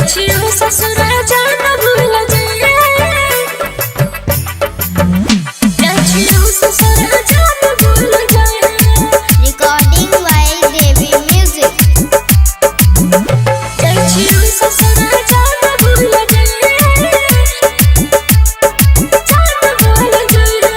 छियो ससुर जान भूल जाइए छियो ससुर जान भूल जाइए। Recording by Devi music. छियो ससुर जान भूल जाइए जान भूल जाइए।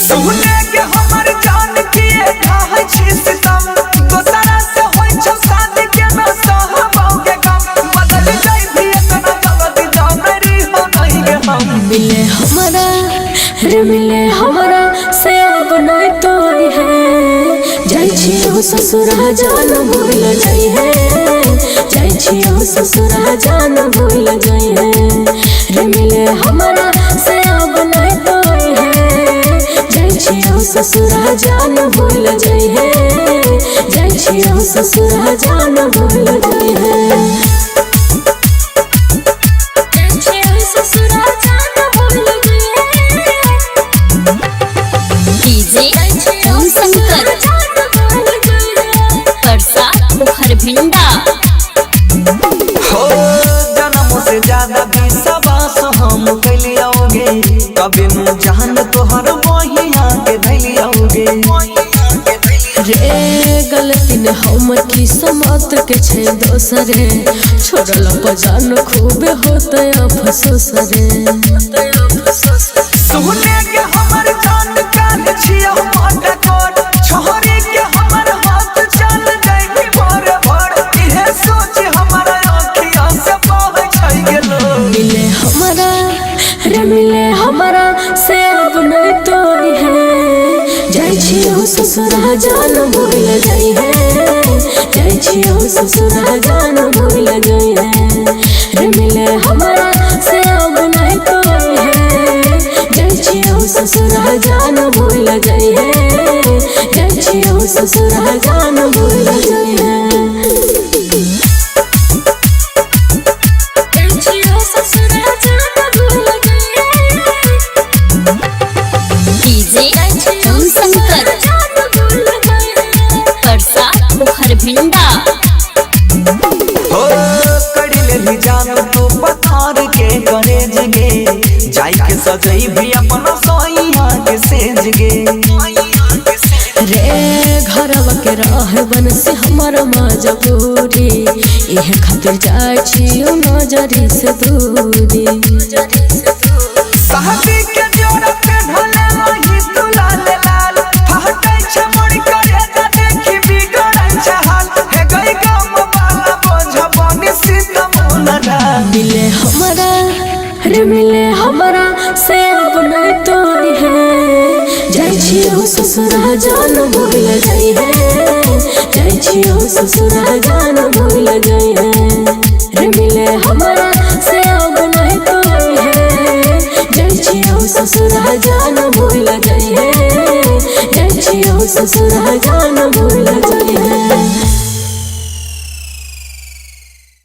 सुने के हमर जान किए ठाहै छी सितम दोसरा से होय छ शादी के न सहबाओगे गम बदल जाई भी इतना जल्दी जानरी हो नहीं गे हम मिले हमारा रे मिले हमारा से अब नहीं तो है जाई छियो ससुर जान भूल जाई है जाई छियो ससुर जान भूल जाई है रे मिले हमारा से अब नहीं तो है जाई छियो ससुर जान भूल जाई है जाई छियो ससुर जान भूल जाई है। भिंडा हो जन्म से ज्यादा विश्वास हम कैलियोगे कभी न जान तोहर बहिया के धैलियोगे रे गलती ने हमर की समत के छे दोसरे छोड़ल पजान खूबे होते अफसोस रे सुने के हमर जान काल छियो मोटा कोट छोरी के हमर हाथ चल जाई भर भर इहे सोच हमर आँखिया से बहै छै गेलो मिले हमारा रे मिले हमारा से अब नहीं तो है जाई छियो ससुर जान भूल जाई है जाई छियो ससुर जान भूल जाई है रे मिले हमारा से अब नहीं तो है जाई छियो ससुर जान भूल जाई है जाई छियो ससुर जान भूल जाई है। जाई छियो ससुर जान भूल जाई है भिंडा हो कड़ी लेली जान तू पथार के करेज गे जाई के सजई भी अपना सोइया के सेज गे रे घरवा के रह बन से हमर मजबूरी एह खातिर जाय छियो नजरी से दूरी शादी के जोड़ा पे ढले रही तू लाल लाल फहटै छ मोड़ करे त देखी बिगड़ै छ हाल हे गई गम वाला बोझ बनी सीतम उलटा मिले हमारा रे मिले हमारा से अब नहीं तो है जाई छियो ससुर जान भूल जाई है जाई छियो ससुर जान भूल जाई है रे मिले हमारा से अब नहीं तो है जाई छियो ससुर जान भूल जाई है जाई छियो ससुर जान भूल